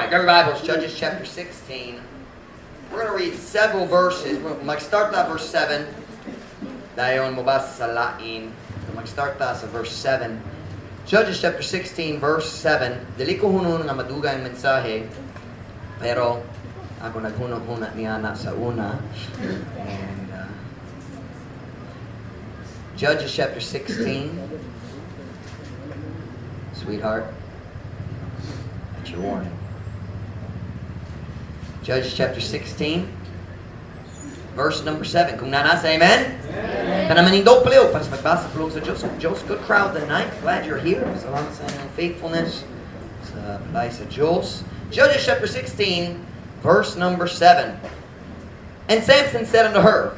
grab your Bibles, Judges chapter 16. We're going to read several verses. Mag-start na verse 7. Dayon mo ba sa lain? Mag-start na sa verse 7. Judges chapter 16, verse 7. Dili ko hunun nga maduga ang mensahe, pero ako naghunong-huna niya na sa una. And Judges chapter 16. Sweetheart, that's your warning. Judges chapter 16, verse number 7. Kung nanasa, amen? Kanamaning dople o para sa pagbasa po sa Diyos. Diyos, good crowd tonight. Glad you're here. Salamat sa inyong faithfulness sa balay sa Diyos. Judges chapter 16, verse number 7. And Samson said unto her,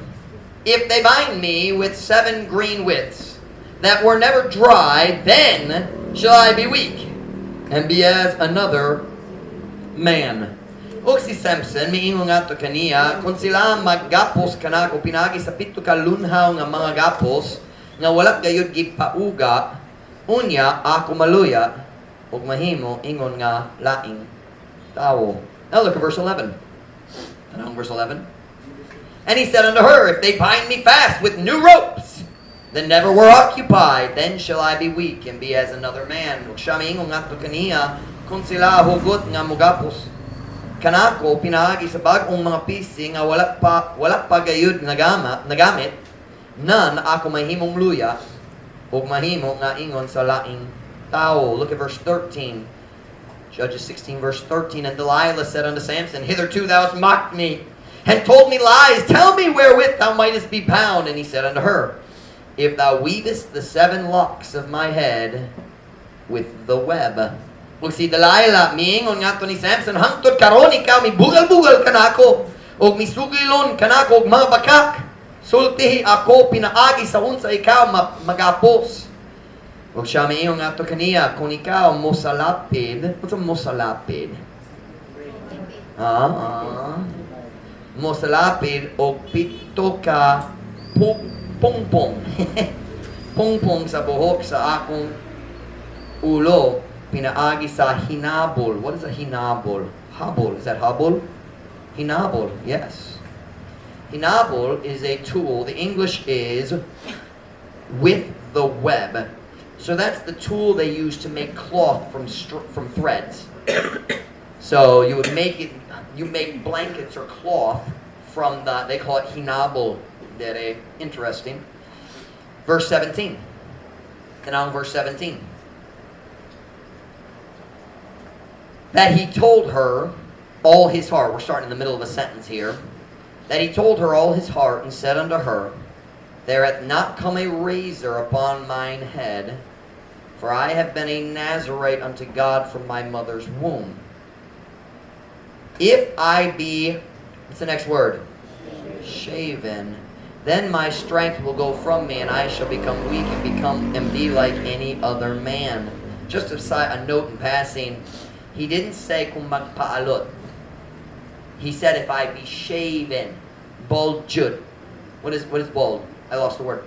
If they bind me with 7 green withs that were never dry, then shall I be weak and be as another man. O si Samson, miingon nga to kaniya, kung sila maggapos kanako, pinagi sa pito ka lunhaw nga mga gapos, nga walat gayud gipauga, unya ako maluya, ug mahimo ingon nga laing tao. Now look at verse 11. Anong verse 11? And he said unto her, If they bind me fast with new ropes, that never were occupied, then shall I be weak and be as another man. Ug siya miingon nga to kaniya, kung sila hugot nga mugapos kanako pinaagi sa bag-ong mga pisi nga wala pa gayud nagamit na ako mahimong luya ug mahimo nga ingon sa laing tao. Look at verse 13. Judges 16 verse 13. And Delilah said unto Samson, Hitherto thou hast mocked me and told me lies. Tell me wherewith thou mightest be bound. And he said unto her, If thou weavest the 7 locks of my head with the web. Ug si Delilah, miingon nga to ni Samson, hangtod karon ikaw mibugal-bugal kanako, ug misugilon kanako og mga bakak. Sultihi ako pinaagi sa unsa ikaw magapos. Ug siya miingon nga to kaniya, kung ikaw mosalapid, unsa mosalapid? Mosalapid og pito ka pungpong. Pungpong sa buhok sa akong ulo. Pinaagi sa hinabol. What is a hinabol? Habol. Is that habol? Hinabol. Yes. Hinabol is a tool. The English is with the web. So that's the tool they use to make cloth from threads. So you would make it. You make blankets or cloth from the. They call it hinabol. Very interesting. Verse 17. And now verse 17. That he told her all his heart. We're starting in the middle of a sentence here. That he told her all his heart and said unto her, There hath not come a razor upon mine head, for I have been a Nazarite unto God from my mother's womb. If I be, what's the next word? Shaven. Then my strength will go from me, and I shall become weak and be like any other man. Just a note in passing. He didn't say kung magpaalot. He said if I be shaven, bald jud. What is bald? I lost the word.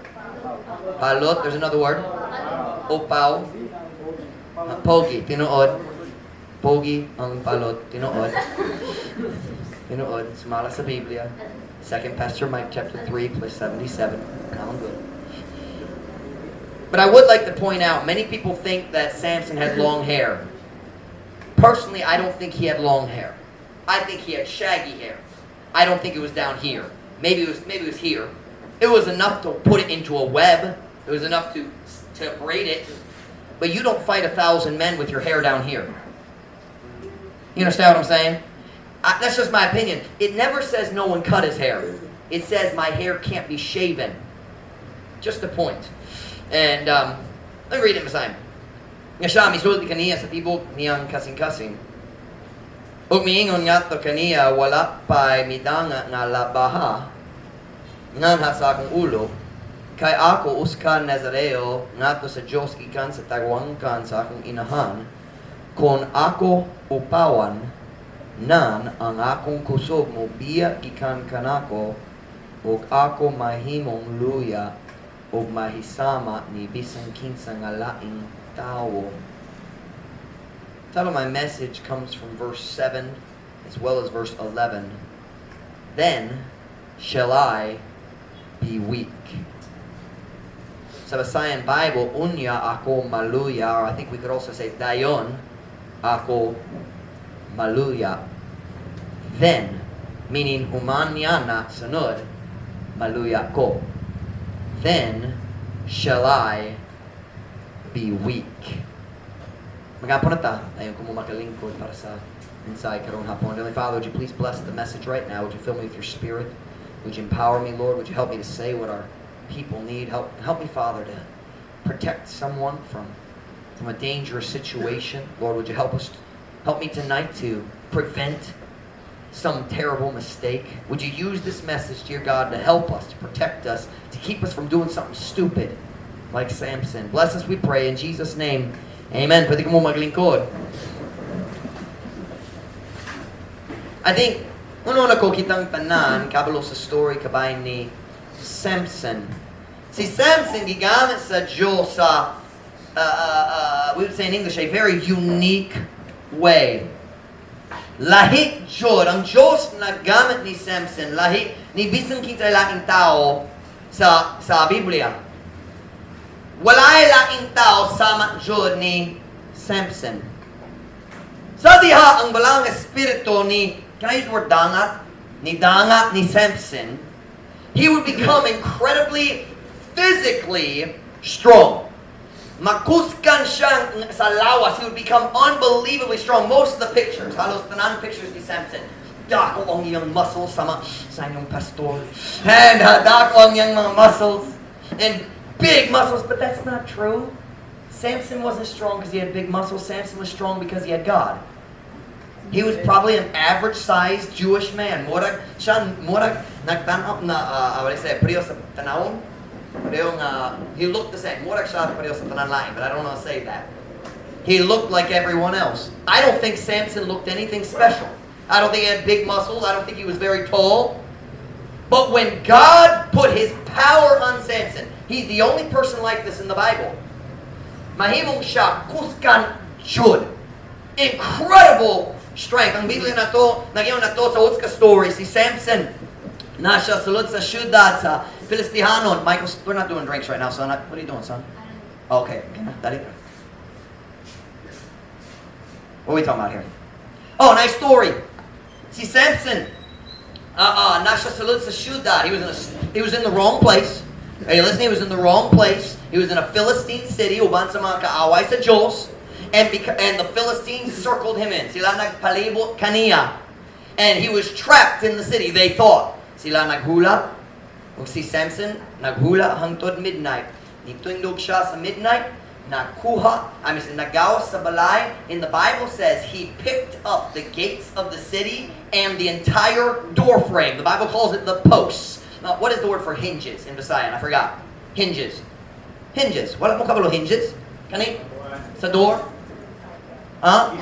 Palot. There's another word. Opaw. Pogi. Tinuod. Pogi ang palot. Tinuod. Tinuod. Sumala sa Biblia. 2 Pastor Mike chapter 3 plus 77. Common good. But I would like to point out, many people think that Samson had long hair. Personally, I don't think he had long hair. I think he had shaggy hair. I don't think it was down here. Maybe it was here. It was enough to put it into a web. It was enough to braid it. But you don't fight 1,000 men with your hair down here. You understand what I'm saying? That's just my opinion. It never says no one cut his hair. It says my hair can't be shaven. Just a point. And let me read it beside. Nga siya, misulti kaniya sa tibok niyang kasing-kasing. Ug miingon nga to kaniya, wala pa'y midanga nga labaha, nga sa akong ulo, kay ako uskan Nazareo, nga to sa Diyos ikan sa tagwangkan sa akong inahan, kon ako upawan, nan ang akong kusog mo biya ikan kanako, ug ako mahimong luya, ug mahisama ni bisang kinsa nga laing tao. title of my message comes from verse 7 as well as verse 11. Then shall I be weak. Sa basayan Bible, unya ako maluya, or I think we could also say dayon ako maluya. Then, meaning umanya na sunod, maluya ko. Then shall I be weak. Magapon na ta, ayon ko mo makalingkod para sa inside karong hapon. Heavenly Father, would you please bless the message right now? Would you fill me with your Spirit? Would you empower me, Lord? Would you help me to say what our people need? Help me, Father, to protect someone from a dangerous situation. Lord, would you help me tonight to prevent some terrible mistake? Would you use this message, dear God, to help us, to protect us, to keep us from doing something stupid like Samson? Bless us, we pray, in Jesus' name. Amen. Pwede ko mo maglingkod. I think, una ko kitang tanan, kabalo sa story kabay ni Samson. Si Samson, gigamit sa Diyos sa, we would say in English, a very unique way. Lahi Diyos, ang Diyos na gamit ni Samson, lahi, ni bisan kita laking tao sa Biblia. Walay laking tao sama Diyos ni Samson. Sa diha, ang balang espiritu ni, can I use the word dangat? Ni dangat ni Samson, he would become incredibly physically strong. Makuskan siya sa lawas. He would become unbelievably strong. Most of the pictures, halos tanan pictures ni Samson, dako ang iyang muscles sa inyong pastor. And dako ang iyang mga muscles. And big muscles, but that's not true. Samson wasn't strong because he had big muscles. Samson was strong because he had God. He was probably an average-sized Jewish man. Murag nagtanaw na, what do you say, priyo sa tanawon? He looked the same. Murag siya priyo sa tanan-lain, but I don't want to say that. He looked like everyone else. I don't think Samson looked anything special. I don't think he had big muscles. I don't think he was very tall. But when God put His power on Samson, he's the only person like this in the Bible. Mahimong siya kuskan jud. Incredible strength. Ang Biblia na to, nagyon na to sa Utska story, si Samson, na siya sulod sa syudad sa Filistihanon. Michael, we're not doing drinks right now, son. What are you doing, son? Okay, dali. What are we talking about here? Oh, nice story. Si Samson, na siya sulod sa syudad. He was in the wrong place. Are you listening? He was in the wrong place. He was in a Philistine city, uban sa mga kaaway sa Diyos. And the Philistines circled him in. Sila nagpalibot kaniya. And he was trapped in the city, they thought. Sila naghula. Ug si Samson, naghula hangtod midnight. Nitindog siya sa midnight. Nagawas sa balay. And the Bible says he picked up the gates of the city and the entire door frame. The Bible calls it the posts. Now, what is the word for hinges in Visayan? I forgot. Hinges. Hinges. Wala mo kabalo hinges? Kani? Sa door? Huh?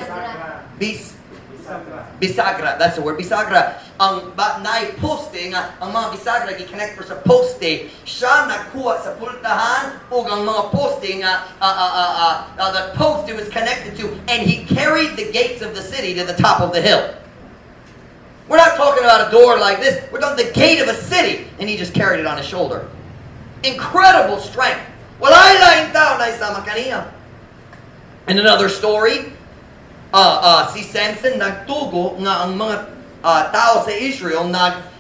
Bisagra. That's the word. Bisagra. Ang nai-poste nga, ang mga bisagra gi-connect sa poste. Siya nagkuha sa pultahan ug ang mga poste nga the post it was connected to, and he carried the gates of the city to the top of the hill. We're not talking about a door like this. We're talking the gate of a city, and he just carried it on his shoulder. Incredible strength. Walay laing tao na isama kaniya. And another story, si Samson nagtugo nga ang mga tao sa Israel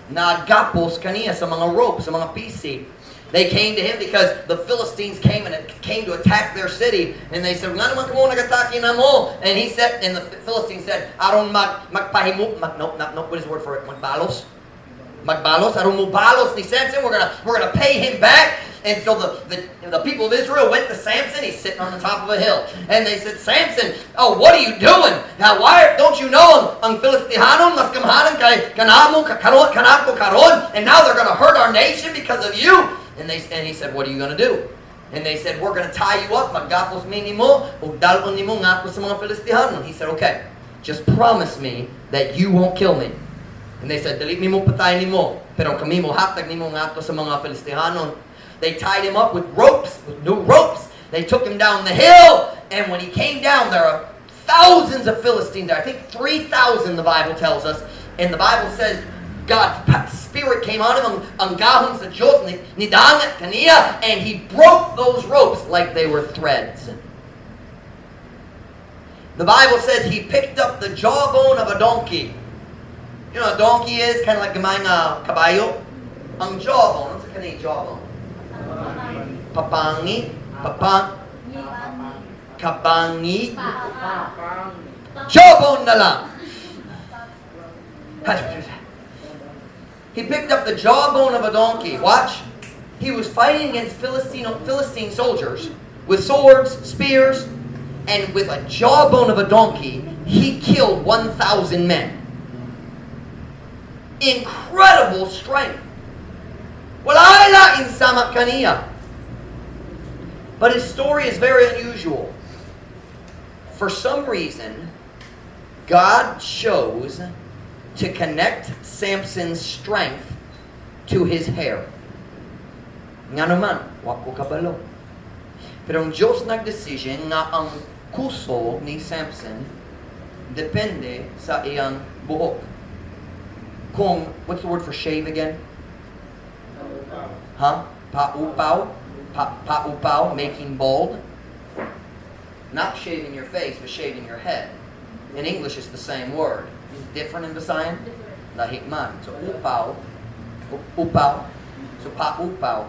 naggapos kaniya sa mga ropes, sa mga PC. They came to him because the Philistines came to attack their city, and they said, "Nga naman kamo nagatake na mo?" And he said, and the Philistines said, "Aron magpahimo, what is the word for it? Magbalos, aron mo balos ni Samson. We're gonna pay him back." And so the people of Israel went to Samson. He's sitting on the top of a hill, and they said, "Samson, oh, what are you doing? Now, why don't you know ang Filistihanon mas kamhanan kay kanamo kanako karon, and now they're gonna hurt our nation because of you?" And he said, "What are you going to do?" And they said, "We're going to tie you up, maggapos minimo, o dalon nimo ngapo sa mga Filistihanon." He said, "Okay, just promise me that you won't kill me." And they said, "Dili nimo patay nimo, pero kami mo hatag nimo ngato sa mga Filistihanon." They tied him up with ropes, with new ropes. They took him down the hill, and when he came down, there were thousands of Philistines there. I think 3,000 the Bible tells us. And the Bible says God's Spirit came on him, ang gahon sa Diyos, nidangat kaniya, and he broke those ropes like they were threads. The Bible says he picked up the jawbone of a donkey. You know what a donkey is? Kind of like gamay nga kabayo. Ang jawbone, what's the kanina jawbone? Papangi. Kabangi. Jawbone na lang. He picked up the jawbone of a donkey. Watch. He was fighting against Philistine soldiers with swords, spears, and with a jawbone of a donkey, he killed 1,000 men. Incredible strength. Wala lain sama kaniya. But his story is very unusual. For some reason, God chose to connect Samson's strength to his hair. Nga naman, wako kabalo. Pero ang Diyos nag-decision nga ang kusog ni Samson depende sa iyang buhok. Kung, what's the word for shave again? Huh? Paupaw? Paupaw, making bald. Not shaving your face, but shaving your head. In English, it's the same word. It's different in Visayan? Lahit man. So, upaw. So, paupaw.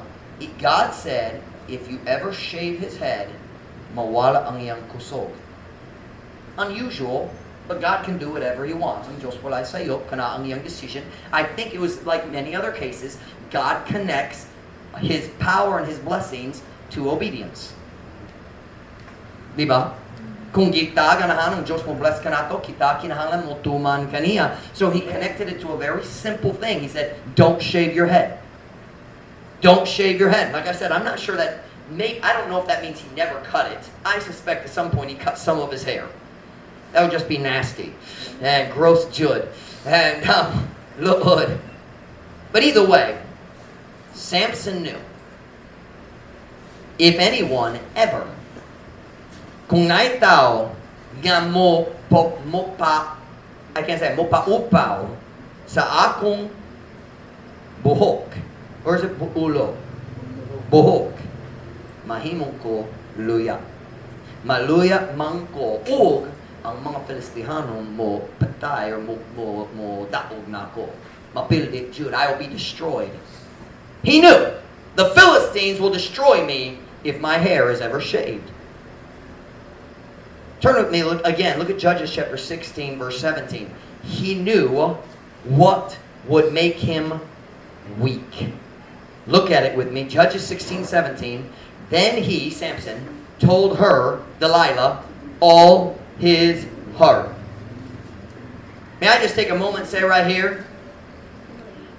God said, if you ever shave his head, mawala ang iyang kusog. Unusual, but God can do whatever he wants. Ang Diyos walay sayo, kana ang iyang decision. I think it was like many other cases, God connects his power and his blessings to obedience. Diba? Kung kita ganahan ng Diyos mo bless ka nato, kita kinahanglan mo tuman kaniya. So he connected it to a very simple thing. He said, don't shave your head. Don't shave your head. Like I said, I'm not sure that, I don't know if that means he never cut it. I suspect at some point he cut some of his hair. That would just be nasty. And gross jud. And Lord. But either way, Samson knew, if anyone ever, kung na'y tao nga mopaupaw sa akong buhok, or is it ulo? Buhok. Mahimong ko luya. Maluya man ko. O ang mga Filistihano mo patay or mo daog na ko. Mapildit Jude. I will be destroyed. He knew the Philistines will destroy me if my hair is ever shaved. Turn with me look at Judges chapter 16 verse 17. He knew what would make him weak. Look at it with me. Judges 16:17. Then he, Samson, told her, Delilah, all his heart. May I just take a moment and say right here,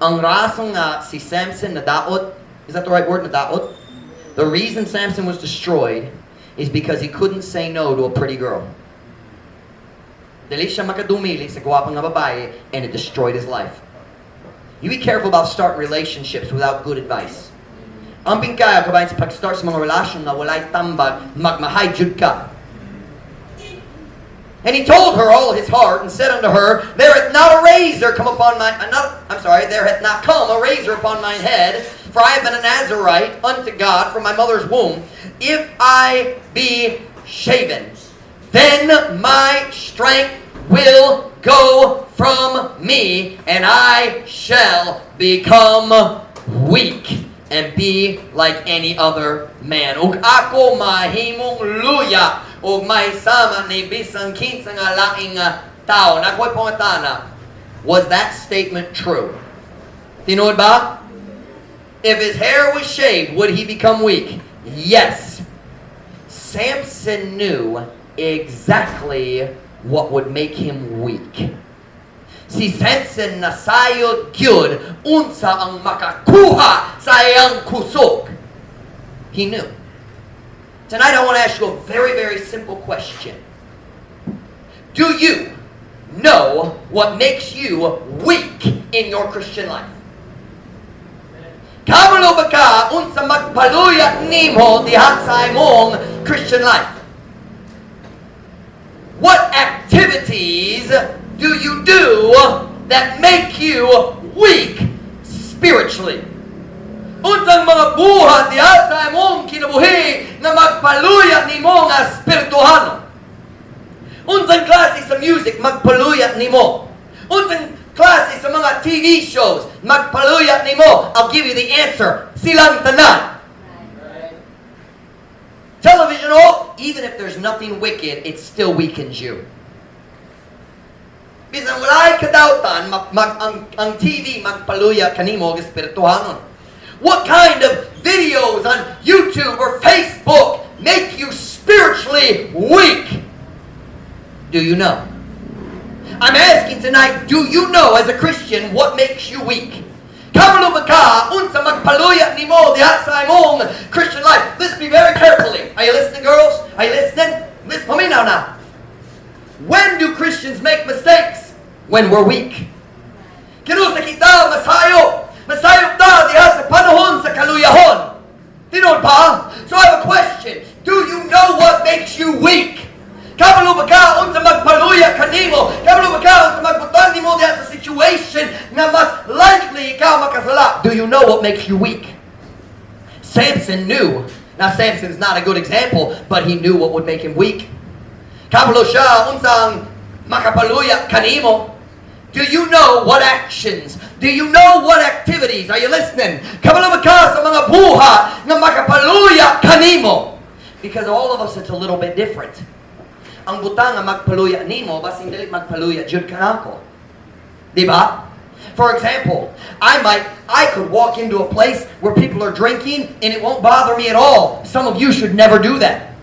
ang rasong nga si Samson nadaot, is that the right word, nadaot? The reason Samson was destroyed is because he couldn't say no to a pretty girl. Dili siya makadumili sa gwapang nga babae, and it destroyed his life. You be careful about starting relationships without good advice. Ang bingkaya kabayan sa pag-start sa mga relasyon na walay tambag, magmahay jud ka. And he told her all his heart and said unto her, there hath not come a razor upon mine head, for I have been a Nazarite unto God from my mother's womb. If I be shaven, then my strength will go from me, and I shall become weak and be like any other man. Ug ako mahimong luya, ug may sama ni bisang kinsa nga laing tao. Nakoy pangatana, was that statement true? Tinuod ba? If his hair was shaved, would he become weak? Yes. Samson knew exactly what would make him weak. Si Samson nasayod gyud unsa ang makakuha sa iyang kusog. He knew. Tonight I want to ask you a very, very simple question. Do you know what makes you weak in your Christian life? Kabalo ba ka unsa magpaluya nimo diha sa imong Christian life? What activities do you do that make you weak spiritually? Unsang mga buhat diha sa imong kinabuhi na magpaluya nimo nga espirituhano? Unsang klase sa music magpaluya nimo? Unsang klase sa mga TV shows magpaluya nimo? I'll give you the answer. Silang tanan. Television, even if there's nothing wicked, it still weakens you. Bisan walay kadautan ang TV magpaluya kanimo og espirituhanon. What kind of videos on YouTube or Facebook make you spiritually weak? Do you know? I'm asking tonight, do you know as a Christian what makes you weak? Kamalubag ka, unsa magpaluya nimo diha sa imong Christian life. Listen to me very carefully. Are you listening, girls? Are you listening? Listen to me now. When do Christians make mistakes? When we're weak. Kinusa kita masayo. Masayo ta diha sa panahon sa kaluyahon. Tinod pa? So I have a question. Do you know what makes you weak? Kamalubag ka unsa magpaluya kanimo. Kamalubag ka unsa magbutang nimo diha sa situation na mas likely ikaw makasala. Do you know what makes you weak? Samson knew. Now Samson's not a good example, but he knew what would make him weak. Kabalo siya unsang makapaluya kanimo. Do you know what actions? Do you know what activities? Are you listening? Kabalubag ka sa mga buha na makapaluya kanimo. Because all of us, it's a little bit different. Ang butang nga magpaluya nimo, basing dili magpaluya jud kanako. Diba? For example, I could walk into a place where people are drinking and it won't bother me at all. Some of you should never do that.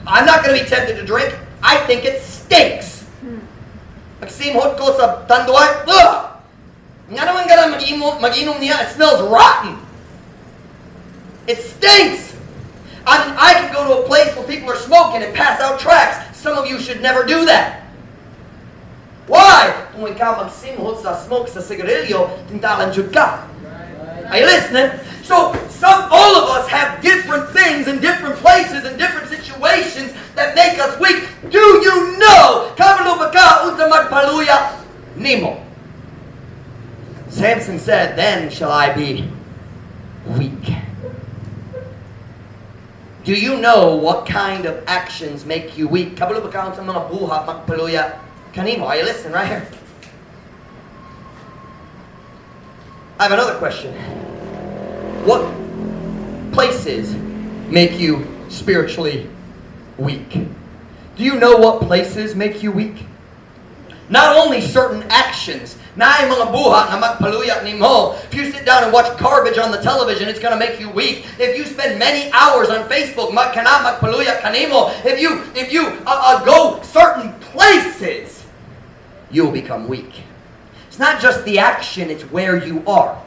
I'm not going to be tempted to drink. I think it stinks. Magsimhot ko sa tanduay, ugh! Nga naman gana mag-inom niya, it smells rotten. It stinks. I can go to a place where people are smoking and pass out tracts. Some of you should never do that. Why? Kung ikaw magsimhot sa smoke sa sigarilyo, tindalan jud ka. Are you listening? So, all of us have different things in different places and different situations that make us weak. Do you know? Kamalubag ka unsa magpaluya nimo. Samson said, "Then shall I be weak." Do you know what kind of actions make you weak? Kamalubag ka unsa mga buhat magpaluya kanimo. Are you listening right here? I have another question. What places make you spiritually weak? Do you know what places make you weak? Not only certain actions. Naay mga buhat na magpaluya nimo. If you sit down and watch garbage on the television, it's going to make you weak. If you spend many hours on Facebook, kana magpaluya kanimo. If you go certain places, you'll become weak. It's not just the action, it's where you are.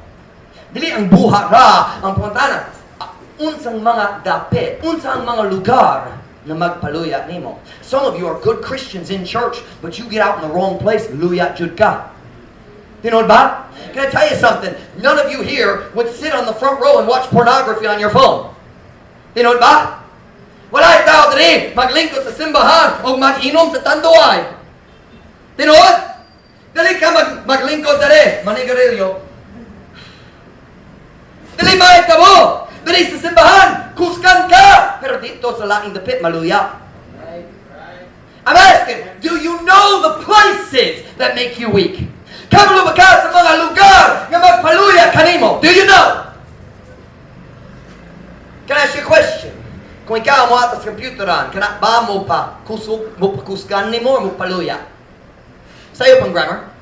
Dili ang buhat ra ang puntana. Unsang mga dapit, unsang mga lugar na magpaluya nimo. Some of you are good Christians in church, but you get out in the wrong place, luya jud ka. You know ba? Can I tell you something? None of you here would sit on the front row and watch pornography on your phone. You know ba? Wala tao diri maglingkod sa simbahan o mag-inom sa tanduay. Tinod? Dali ka maglingkod diri, manigarilyo. Dali mahit ka mo! Dali sa simbahan! Kuskan ka! Pero dito sa laing dapit, maluya. I'm asking, do you know the places that make you weak? Kamalubag ka sa mga lugar na magpaluya kanimo. Do you know? Can I ask you a question? Kung ikaw mo atas computeran, kana ba mo pa kuskan nimo o mo paluya? Sa'yo pang grammar?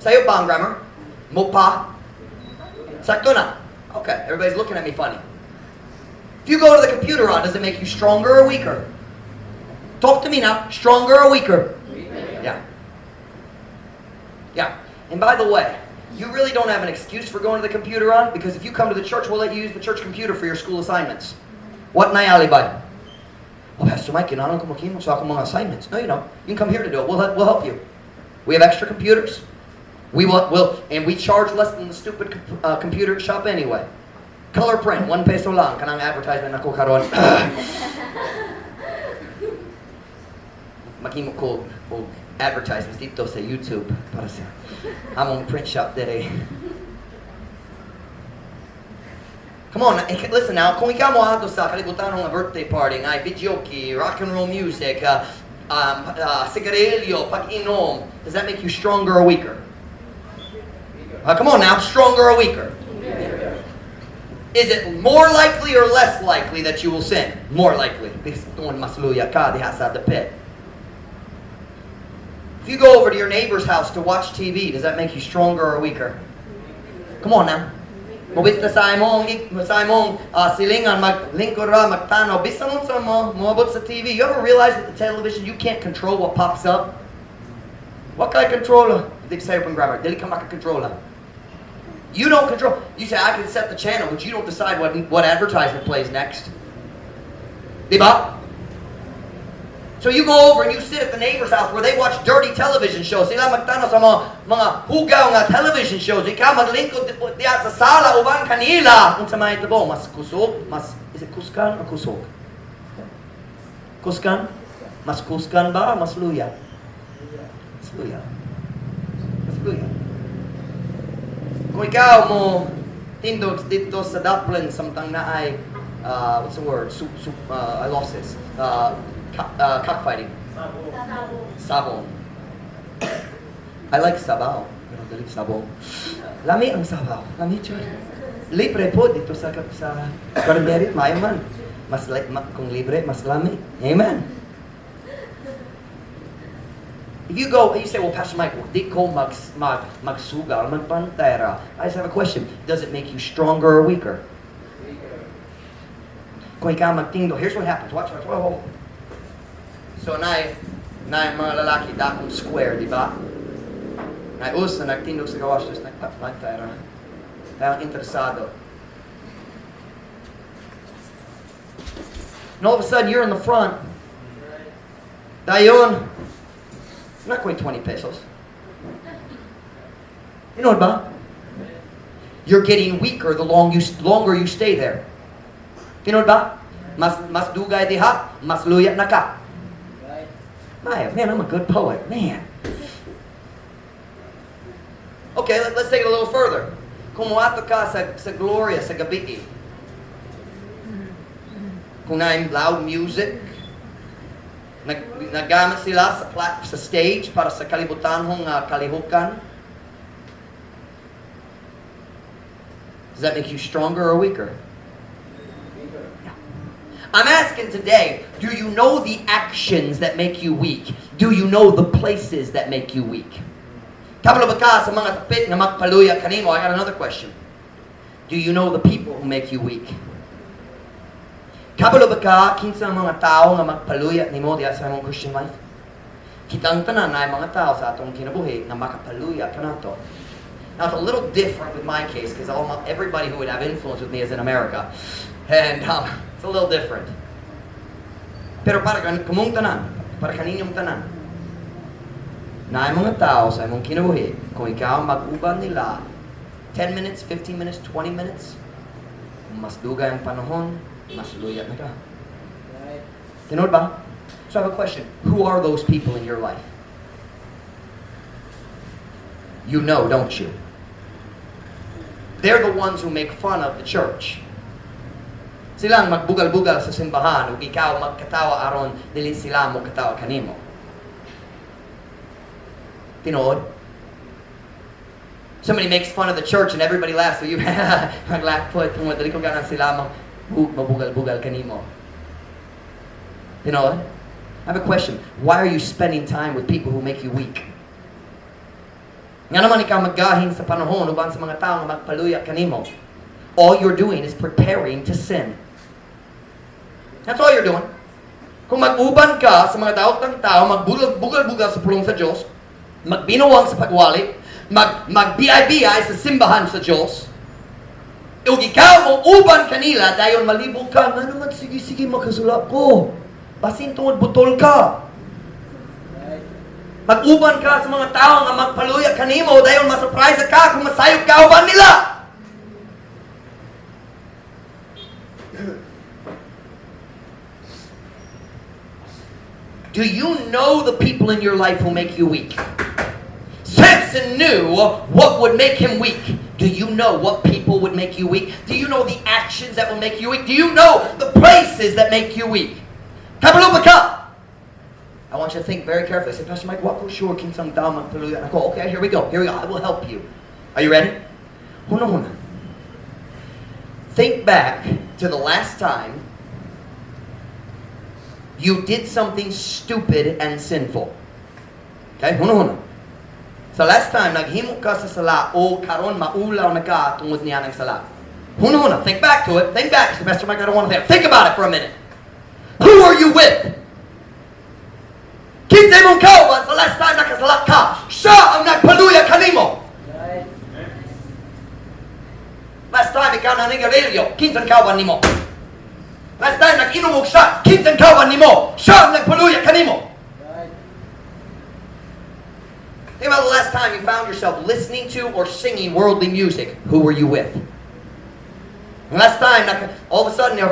Sa'yo pa ang grammar? Mo pa? Sakto na. Okay, everybody's looking at me funny. If you go to the computer on, does it make you stronger or weaker? Talk to me now. Stronger or weaker? Yeah. Yeah. And by the way, you really don't have an excuse for going to the computer on, because if you come to the church, we'll let you use the church computer for your school assignments. What na alibay? Well, Pastor Mike, kailangan ko makimo sa akong mga assignments. No, you don't. You can come here to do it. We'll help you. We have extra computers. And we charge less than the stupid computer shop anyway. Color print, 1 peso lang. Kanang advertisement ako karon. Maghimo ko advertisements dito sa YouTube para sa among print shop dire. Come on, listen now. Kung ikaw mo ato sa kalibutan ng birthday party, ay videoke, rock and roll music, sigarilyo, pag-inom, does that make you stronger or weaker? Come on now, stronger or weaker? Is it more likely or less likely that you will sin? More likely. Because doon masluya ka diha sa the pit. If you go over to your neighbor's house to watch TV, does that make you stronger or weaker? Come on now. Mabit na sa imong silingan, maglingkod ra, magtanaw, bisan mo sa moabot sa TV. You ever realize that the television, you can't control what pops up? What can I control? They say open grammar. Dili ka makakontrol. You don't control. You say, I can set the channel, but you don't decide what advertisement plays next. Diba? So you go over and you sit at the neighbor's house where they watch dirty television shows. Sila magtanaw sa mga hugaw nga television shows. Ikaw maglingkod diya sa sala uban kanila. Kung sa mga ito po, mas kusog, is it kuskan o kusog? Kuskan? Mas kuskan ba? Mas luya? Mas luya. Mas luya. Kung ikaw mo tindog dito sa Dublin, samtang na ay, what's the word? I lost this. Cockfighting. Sabon. I like sabaw. Pero dali sabaw. Lami ang sabaw. Lami chud. Libre po dito sa Garderit, mayaman. Kung libre, mas lami. Amen. If you go, you say, well, Pastor Mike, di ko magsugal, magpantera. I just have a question. Does it make you stronger or weaker? Kung ikaw magtingdo, here's what happens. Watch. So, na mga lalaki dakong square, di ba? Na nagtindog sa gawas, just nagpapantera. Kaya interesado. And all of a sudden, you're in the front. Dayon, not quite 20 pesos. You know what ba? You're getting weaker the longer you stay there. You know what ba? Mas dugay diha, mas luya na ka. Man, I'm a good poet. Man. Okay, let's take it a little further. Kung muato ka sa Gloria, sa gabi, kung na loud music, nagamit sila sa stage para sa kalibutanhong kalihukan, does that make you stronger or weaker? I'm asking today, do you know the actions that make you weak? Do you know the places that make you weak? Kabalo ba ka sa mga tapit na magpaluya kanimo? I got another question. Do you know the people who make you weak? Kabalo ba ka kinsa mga tao nga magpaluya nimo diha sa imong Christian life? Kitang tanan na mga tao sa atong kinabuhi nga makapaluya kanato. Now it's a little different with my case because everybody who would have influence with me is in America. And it's a little different. Pero para kamong tanan, para kaninyong tanan, na mga tao sa imong kinabuhi, kung ikaw mag-uban nila 10 minutes, 15 minutes, 20 minutes, mas dugay ang panahon, mas luyat na ka. Tinod ba? So I have a question. Who are those people in your life? You know, don't you? They're the ones who make fun of the church. Silang magbugal-bugal sa simbahan ug ikaw magkatawa aron dili sila mo katawa kanimo. Tinood? Somebody makes fun of the church and everybody laughs, so you maglaugh po itong dili ko ganan sila mabugal-bugal kanimo. Tinood? I have a question. Why are you spending time with people who make you weak? Nga naman ikaw maggahin sa panahon uban sa mga tao nga magpaluya kanimo. All you're doing is preparing to sin. That's all you're doing. Kung mag-uban ka sa mga daotang tao, magbugal-bugal sa pulong sa Diyos, magbinuwang sa pagwali, mag-BI-BI sa simbahan sa Diyos, ug ikaw o uban kanila, dayon malibog ka, nga naman, sige, makasulap ko. Basin tungod butol ka. Mag-uban ka sa mga tao nga magpaluya kanimo, dayon masurprise ka kung masayop ka uban nila. Do you know the people in your life who make you weak? Samson knew what would make him weak. Do you know what people would make you weak? Do you know the actions that will make you weak? Do you know the places that make you weak? Kapalupaka! I want you to think very carefully. Say, Pastor Mike, what sure king sang daman tuloy? I go, okay, here we go. I will help you. Are you ready? Huna. Think back to the last time you did something stupid and sinful. Okay? Huna. So last time, naghimo ka sa sala o karon maulaw na ka tungod niya ng sala. Huna. Think back to it. Think back. Pastor Mike, I don't want to think about it for a minute. Who are you with? Kinsa mong kauban sa last time nakasala ka, siya ang nagpaluya kanimo. Last time ikaw nanigarilyo, kinsa ang kauban nimo. Last time nag-inom og siya, kinsa ang kauban nimo, siya ang nagpaluya kanimo. Think about the last time you found yourself listening to or singing worldly music. Who were you with? And last time, all of a sudden,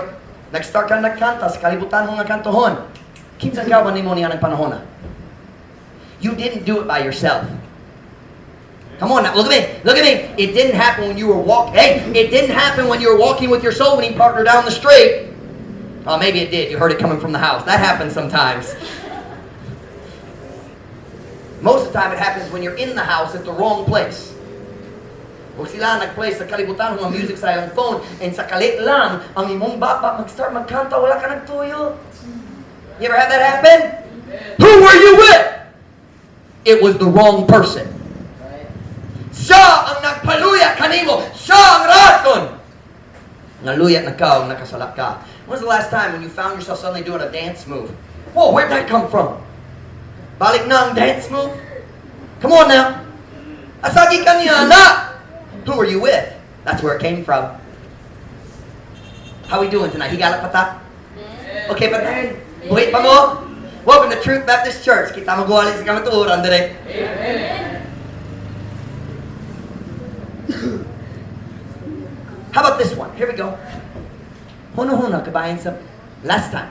nag-start ka nagkanta sa kalibutan mo nga kantohon. Kinsa ang kauban nimo niya ng panahon na? You didn't do it by yourself. Come on now, look at me. Look at me. It didn't happen when you were walking. Hey, it didn't happen when you were walking with your soul winning partner down the street. Oh, maybe it did. You heard it coming from the house. That happens sometimes. Most of the time it happens when you're in the house at the wrong place. Huwag sila nag-play sa kalibutan ng music sa iyong phone and sa kalit lang ang imong baba mag-start magkanta, wala ka nagtuyo. You ever have that happen? Who were you with? It was the wrong person. Siya ang nagpaluya kanimo. Siya ang rason. Naluya na ka, nakasalak ka. When was the last time when you found yourself suddenly doing a dance move? Whoa, where'd that come from? Balik na ang dance move? Come on now. Asagi ka niya na. Who are you with? That's where it came from. How we doing tonight? Higala patak? Okay, but then, wait pa mo. Welcome to Truth Baptist Church. Kita magawa sa kamatuuran dire. Amen. How about this one? Here we go. Huna-huna, kabayan sa last time.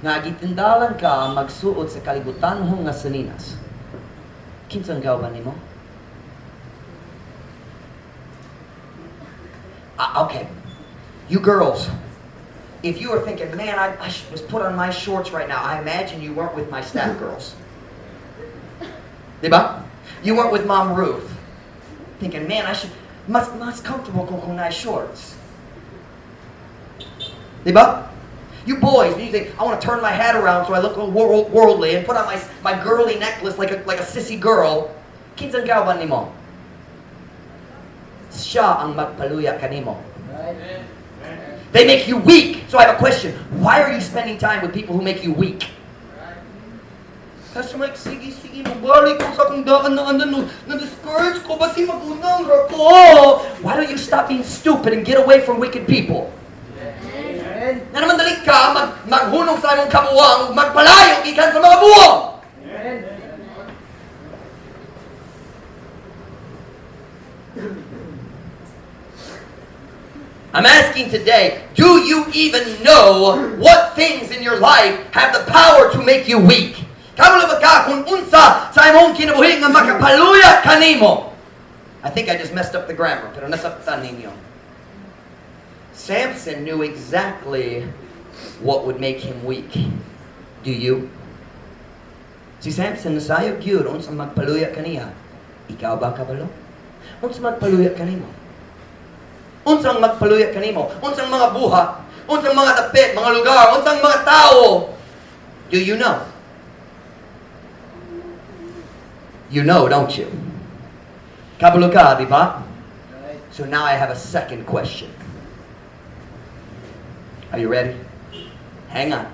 Nga gitindalan ka magsuot sa kalibutan ho nga saninas. Kinsang kauban nimo? Okay. You girls, if you are thinking, man, I should just put on my shorts right now, I imagine you weren't with my staff girls. Diba? You weren't with Mom Ruth. Thinking, man, I should, mas comfortable kung nice shorts. Diba? You boys, you think, I want to turn my hat around so I look worldly and put on my girly necklace like a sissy girl. Kinsang kauban nimo? Siya ang magpaluya kanimo. Right. They make you weak. So I have a question. Why are you spending time with people who make you weak? Pastor Mike, sige, mabalik ko sa kung daan na na-discourage ko, basi magunang ko. Why don't you stop being stupid and get away from wicked people? Na naman dali ka, maghunong sa imong kabuwang, magpalayo, ikan sa mga buwang. I'm asking today, do you even know what things in your life have the power to make you weak? Kamula ba ka kung unsa sa imong kinabuhi nga makapaluya kanimo? I think I just messed up the grammar, pero nasabtan ninyo. Samson knew exactly what would make him weak. Do you? Si Samson nasayog yun, unsa magpaluya kaniya. Ikaw ba kabalo? Unsa magpaluya kanimo? Unsang magpaluya kanimo? Unsang mga buhat? Unsang mga dapit, mga lugar? Unsang mga tao? Do you know? You know, don't you? Kabalo ka, di ba? So now I have a second question. Are you ready? Hang on.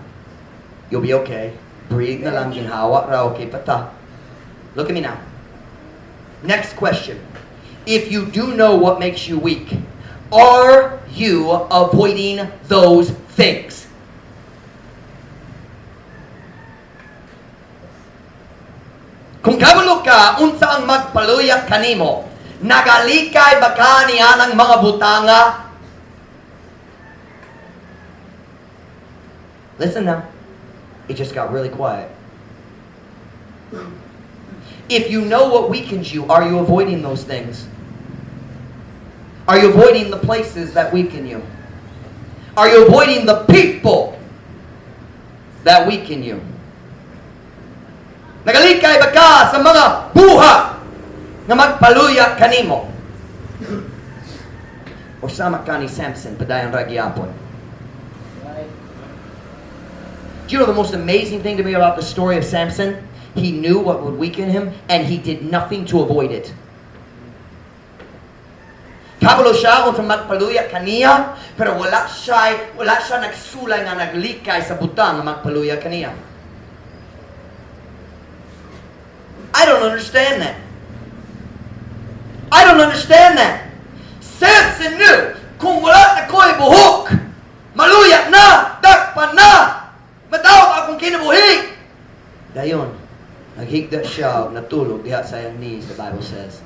You'll be okay. Breathe na lang, ginhawa ra, okay pata. Look at me now. Next question. If you do know what makes you weak, are you avoiding those things? Kung kabalo ka, unsa ang magpaluya kanimo? Nagalikay ba ka niya ng mga butanga? Listen now. It just got really quiet. If you know what weakens you, are you avoiding those things? Are you avoiding the places that weaken you? Are you avoiding the people that weaken you? Nagalikay ba ka sa mga buha na magpaluya kanimo? O sama ka ni Samson, padayon ra gyapon. Do you know the most amazing thing to me about the story of Samson? He knew what would weaken him, and he did nothing to avoid it. Kabalo siya kung magpaluya kaniya, pero wala siya nagsulay nga naglikay sa butang na magpaluya kaniya. I don't understand that. I don't understand that. Samson knew, kung wala na ko'y buhok, maluya na, dakpan na, matawag akong kinabuhi. Dayon, naghigda siya, natulog diha sa iyang knees, the Bible says.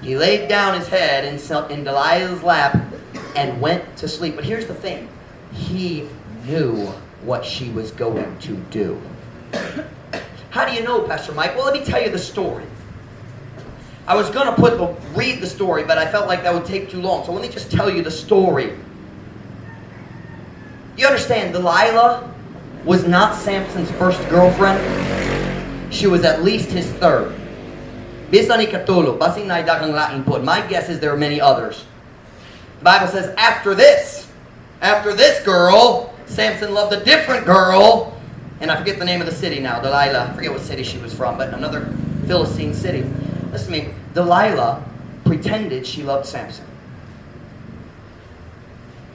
He laid down his head in Delilah's lap and went to sleep. But here's the thing. He knew what she was going to do. How do you know, Pastor Mike? Well, let me tell you the story. I was going to read the story, but I felt like that would take too long. So let me just tell you the story. You understand, Delilah was not Samson's first girlfriend. She was at least his third. Bisani katulo, basing na idakang laing pod. My guess is there are many others. The Bible says after this girl, Samson loved a different girl, and I forget the name of the city now, Delilah. I forget what city she was from, but another Philistine city. Listen to me, Delilah pretended she loved Samson.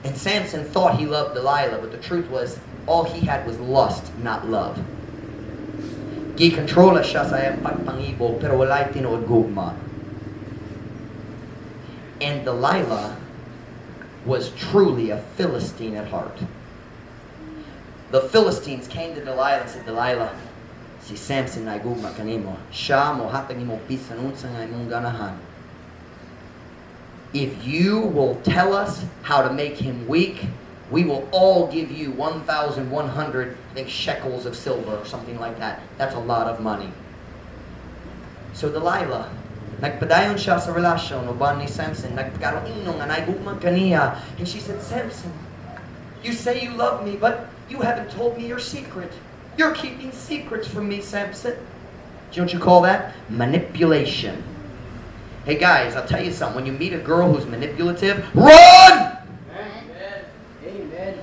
And Samson thought he loved Delilah, but the truth was, all he had was lust, not love. Gikontrola siya sa iyang pagpangibog, pero wala'y tinuod gugma. And Delilah was truly a Philistine at heart. The Philistines came to Delilah and said, Delilah, si Samson na gugma kanimo. Siya mo hatag nimo bisan unsa nga imong ganahan. If you will tell us how to make him weak, we will all give you 1,100, I think, shekels of silver or something like that. That's a lot of money. So Delilah, nagpadayon siya sa relasyon uban ni Samson. Nagkaroon nga naigugmang kaniya. And she said, Samson, you say you love me, but you haven't told me your secret. You're keeping secrets from me, Samson. Don't you call that manipulation? Hey guys, I'll tell you something. When you meet a girl who's manipulative, run!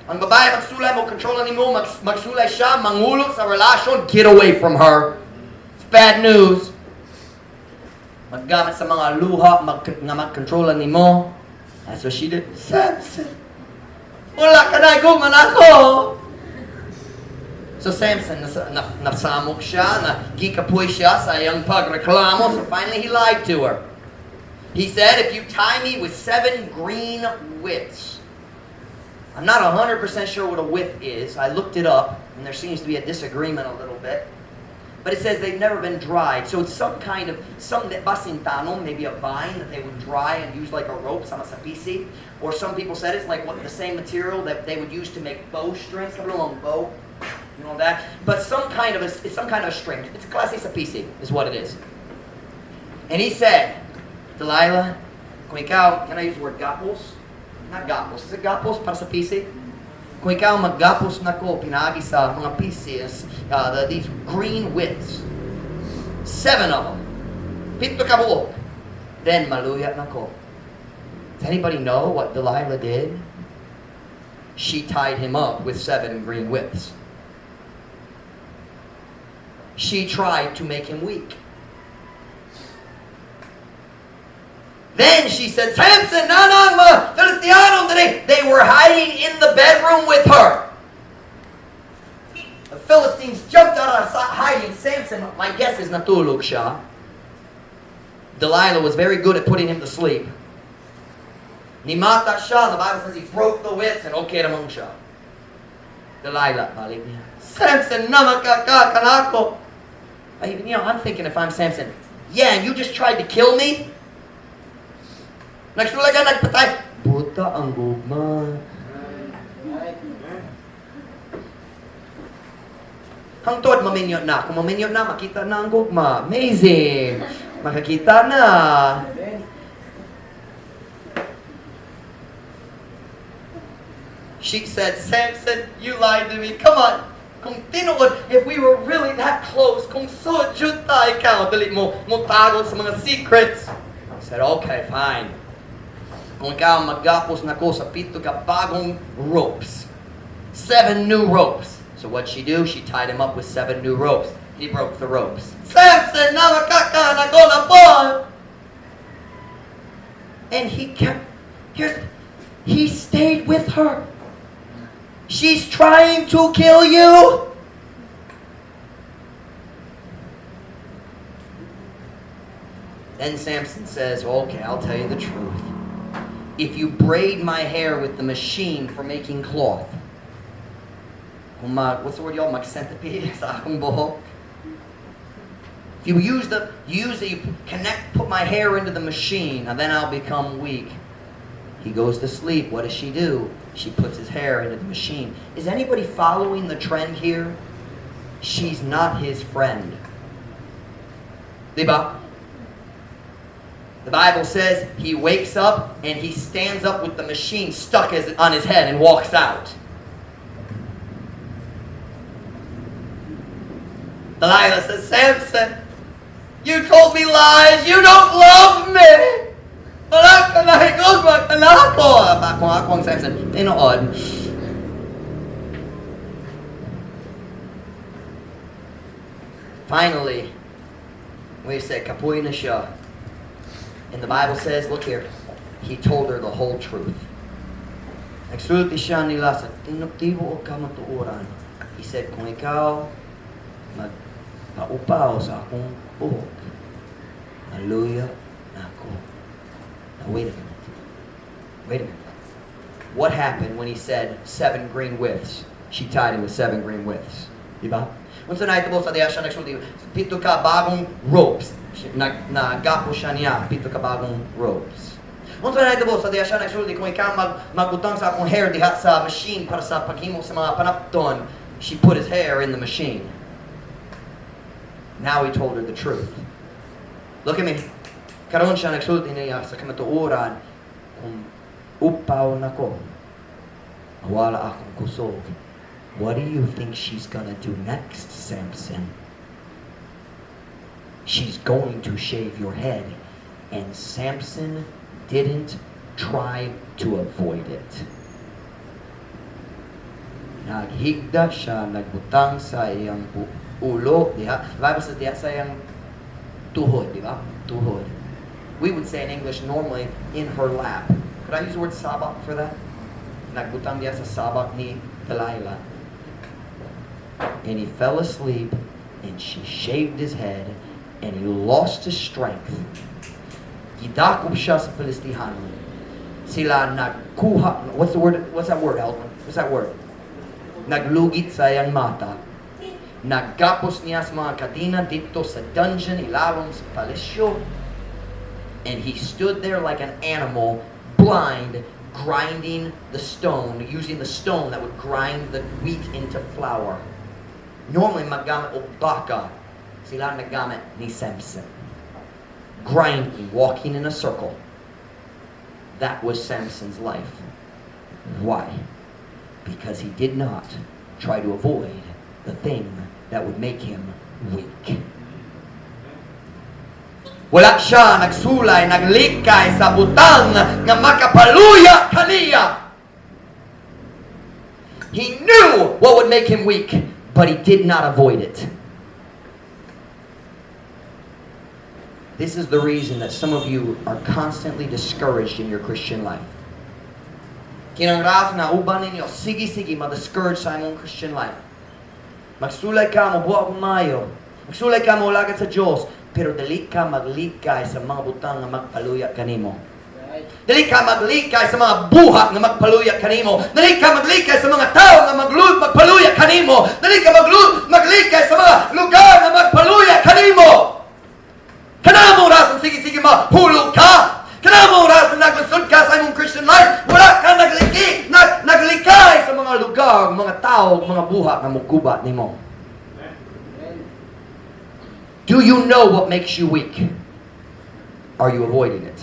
Ang babae magsulay mo, kontrolan nimo, magsulay siya, mangulog sa relasyon, get away from her. It's bad news. Maggamit sa mga luha, nga magkontrolan nimo. That's what she did. Samson, wala ka na iguman ako. So Samson, nasamok siya, nagikapoy siya sa iyang pagreklamo. So finally he lied to her. He said, if you tie me with 7 green withs. I'm not 100% sure what a withe is. I looked it up, and there seems to be a disagreement a little bit. But it says they've never been dried. So it's some basintano, maybe a vine that they would dry and use like a rope, sama sapisi. Or some people said it's like the same material that they would use to make bowstrings, a long bow, you know that. But it's some kind of a string. It's a classic sapisi, is what it is. And he said, Delilah, kung ikaw, can I use the word gapos? Not gapos. Is it gapos para sa PC? Kung ikaw maggapos na ko, pinagi sa mga pieces, these green withs. 7 of them. Pito ka buok. Then maluyat na ko. Does anybody know what Delilah did? She tied him up with 7 green withs. She tried to make him weak. Then she said, Samson, nanang mga Filistiano today. They were hiding in the bedroom with her. The Philistines jumped out of hiding. Samson, my guess is natulog siya. Delilah was very good at putting him to sleep. Nimata siya. The Bible says he broke the withs and okay namang siya. Delilah, balik niya. Samson, naman ka kanako. I'm thinking if I'm Samson, yeah, and you just tried to kill me? Nagsulay ka, nagpatay. Buta ang gugma. Hangtod, maminyot na. Kung maminyot na, makita na ang gugma. Amazing! Makakita na. She said, Samson, you lied to me. Come on. Kung tinuod, if we were really that close, kung sujud tayo ka, dali mo tago sa mga secrets. I said, okay, fine. Kung ikaw maggapos na ko sa pito ka bagong ropes. 7 new ropes. So what she do? She tied him up with 7 new ropes. He broke the ropes. Samson, na makaka na ko na po. And he kept, he stayed with her. She's trying to kill you. Then Samson says, okay, I'll tell you the truth. If you braid my hair with the machine for making cloth, what's the word y'all? Mag-centipede sa akong buhok. If you put my hair into the machine, and then I'll become weak. He goes to sleep. What does she do? She puts his hair into the machine. Is anybody following the trend here? She's not his friend. Diba? The Bible says he wakes up and he stands up with the machine stuck on his head and walks out. Delilah says, Samson, you told me lies. You don't love me. Wala ka na higod, wala ko. Akong Samson, tinood. Finally, we say, kapoy na siya. And the Bible says, look here, he told her the whole truth. Nagsulti siya nila sa tinuptibo o kamatuoran. He said, kung ikaw magpaupaw sa akong buhok, hallelujah na ako. Now wait a minute. What happened when he said 7 green withs? She tied him with 7 green withs. Diba? Unsa na ito sa diya siya nagsulti, pito ka bagong ropes. Nagapo siya niya, pito ka bagong ropes. Unsa na ito sa diya siya nagsulti, kung ikaw magutang sa akong hair diha sa machine para sa paghimo sa mga panapton, she put his hair in the machine. Now he told her the truth. Look at me. Karon siya nagsulti niya sa kamatuoran, kung upaw na ko, wala akong kusog. What do you think she's gonna do next, Samson? She's going to shave your head. And Samson didn't try to avoid it. Naghigda siya, nagbutang sa iyang ulo, diha. Bible says diha sa iyang tuhod, di ba? Tuhod. We would say in English normally in her lap. Could I use the word sabak for that? Nagbutang diha sa sabak ni Delilah. And he fell asleep, and she shaved his head, and he lost his strength. Gidakop siya sa Filistihan. Sila nagkuha. What's the word? What's that word, Alvin? What's that word? Naglugit sa iyang mata. Naggapos niya sa mga kadina dito sa dungeon, ilalong sa palisyo. And he stood there like an animal, blind, grinding the stone, using the stone that would grind the wheat into flour. Normally, maggamit o baka, sila naggamit ni Samson. Grinding, walking in a circle. That was Samson's life. Why? Because he did not try to avoid the thing that would make him weak. Wala siya nagsulay, naglikay sa butang nga makapaluya kaniya. He knew what would make him weak, but he did not avoid it. This is the reason that some of you are constantly discouraged in your Christian life. Kinangras na uban ninyo, sige, ma-discourage sa imong Christian life. Magsulay ka, mabuha mayo. Magsulay ka, maulagad sa Diyos. Pero dali ka maglikay sa mga butang nga magpaluya kanimo. Dali ka maglikay sa mga buhat nga magpaluya kanimo. Dali ka maglikay sa mga tao nga magpaluya kanimo. Dali ka maglikay sa mga lugar nga magpaluya kanimo. Kanamo rason sige mahulog ka. Kanamo rason naglusod ka sa imong Christian life. Wala ka naglikay sa mga lugar, mga tao, mga buhat nga mugubat nimo. Do you know what makes you weak? Are you avoiding it?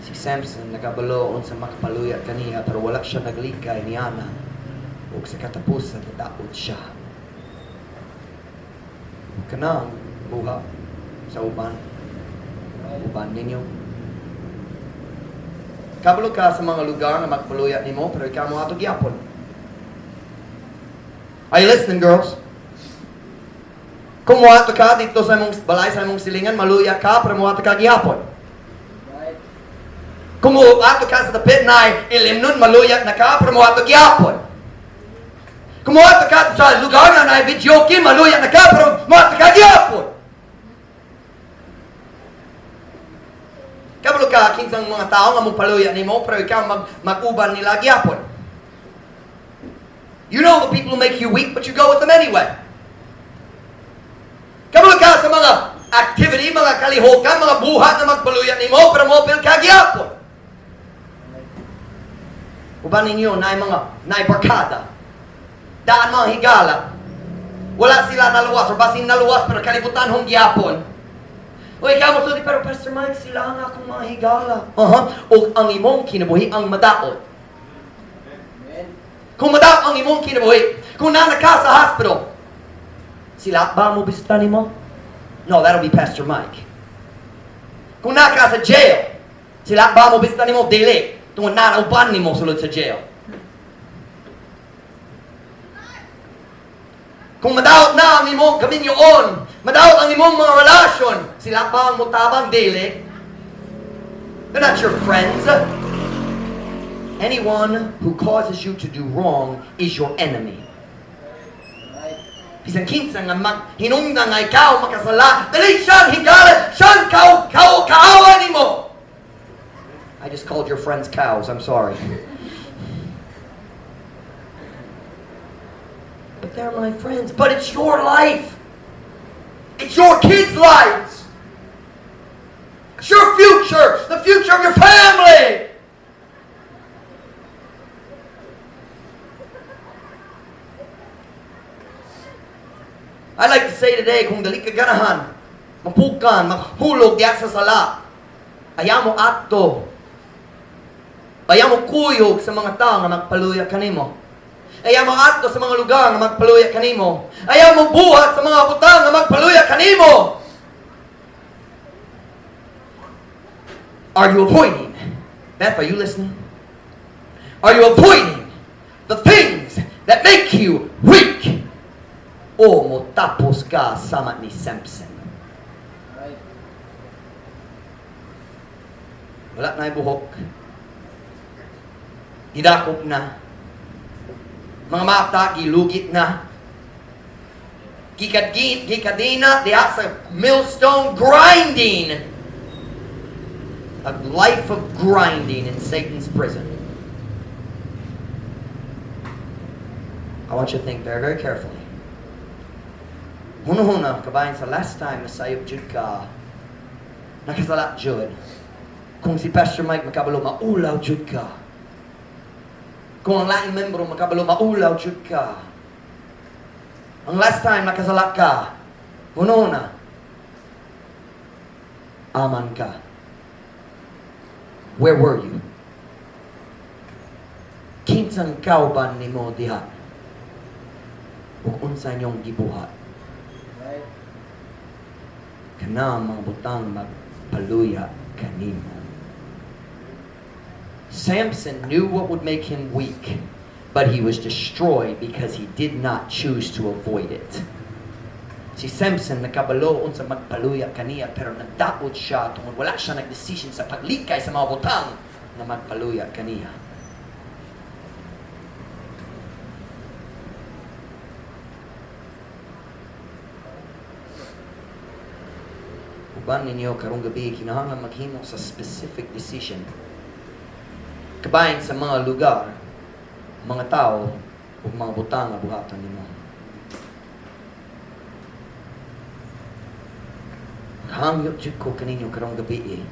Si Samson nakabaloon sa makapaluya kaniya pero wala siya naglikay ni Ana ug sa katapusan nadaot siya. Kanang buha sa uban ninyo. Kabalo ka sa mga lugar na magpaluya nimo pero ikaw mo ato gyapon. Are you listening, girls? Kung muato ka dito sa imong balay sa imong silingan, maluya ka pero muato ka gyapon. Kung muato ka sa dapit na ilim nun, maluya na ka pero muato gyapon. Kung muato ka sa lugar na video game, maluya na ka pero muato ka gyapon. Kabalo ka, kinsang mga tao nga mong paluya nimo, pero ikaw mag-uban nila gyapon. You know the people who make you weak, but you go with them anyway. Kabalo ka sa mga activity, mga kalihokan, mga buhat na magpaluya nimo, pero mopil ka gyapon. Uban ninyo, na barkada. Daan mga higala. Wala sila naluwas, or basin naluwas, pero kalibutan hong gyapon. O ikaw mo sudi, pero Pastor Mike, sila nga akong mga higala. O ang imong kinabuhi ang madaot. Kung madaot ang imong kinabuhi, kung nana ka sa hospital, sila ba mo bisitanin mo? No, that'll be Pastor Mike. Kung nana ka sa jail, sila ba mo bisitanin mo? Dili. Tungod na uban ni mo sulod sa jail. Kung madaot na ang imong kaminyoon, madaot ang imong mga relasyon, sila pa ang mutabang dili. They're not your friends. Anyone who causes you to do wrong is your enemy. Bisan kinsa nga hinungdan nga ikaw makasala, dali siyang higala, siyang kaawa nimo. I just called your friends cows, I'm sorry. But they're my friends. But it's your life. It's your kids' lives. It's your future. The future of your family. I like to say today, kung dali ka ganahan, mapukan, maghulog diya sa sala, ayaw mo ato, ayaw mo kuyog sa mga tao na magpaluya kanimo. Ayaw mo ato sa mga lugar na magpaluya kanimo. Ayaw mo buhat sa mga butang na magpaluya kanimo. Are you avoiding? Beth, are you listening? Are you avoiding the things that make you weak? O mo tapos ka sama ni Samson? Wala na buhok. Hidakop na. Mga mata, gilugit na. Gikadina, diha sa millstone, grinding. A life of grinding in Satan's prison. I want you to think very, very carefully. Huna-huna, kabayan sa last time na sayop jud ka, nakasalat jud. Kung si Pastor Mike makabalo, maulaw jud ka. Kung ang laing membro makabalo, maulaw jud ka. Ang last time nakasala ka, huna-huna, aman ka. Where were you? Kinsang kauban ni mo diha? Ug unsa niyong gibuhat? Kana mga butang magpaluya kanimo. Samson knew what would make him weak, but he was destroyed because he did not choose to avoid it. Si Samson nakabaloon sa magpaluya kaniya pero nadaot siya tungod wala siya nagdesisyon sa paglikay sa mga butang na magpaluya kaniya. Uban ninyo karong gabi kinahanglan maghimo sa specific decision. Kabayan sa mga lugar, mga tao, o mga butang na buhatan nimo. Hangyot jud ko kaninyo karong gabi eh.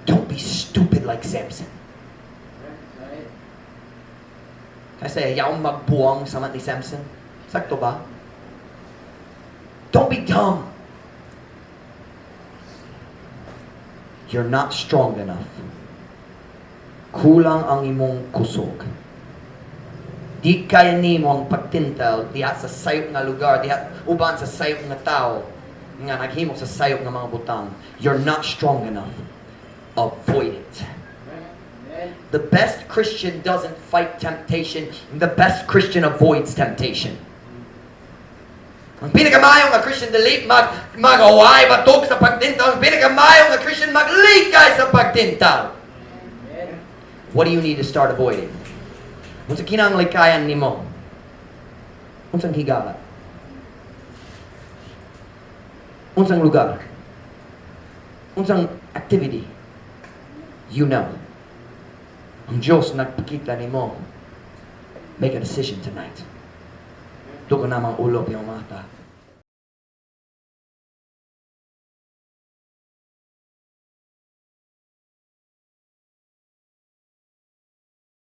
Don't be stupid. stupid like Samson. Kasi ayaw magbuwang sama ni Samson. Sakto ba? Don't be dumb. You're not strong enough. Kulang ang imong kusog. Di kaya nimo ang pagtintal diha sa sayop nga lugar, diha uban sa sayop nga tao nga naghimo sa sayop nga mga butang. You're not strong enough. Avoid it. The best Christian doesn't fight temptation. The best Christian avoids temptation. Ang pinakamayong nga Christian dili mag-away batog sa pagtintal. Ang pinakamayong nga Christian maglikay sa pagtintal. What do you need to start avoiding? Unsa kinang likayan nimo? Unsang higala? Unsang lugar? Unsang activity? You know. Ang Diyos nagpakita nimo. Make a decision tonight. Doon ka namang ulop yung mata.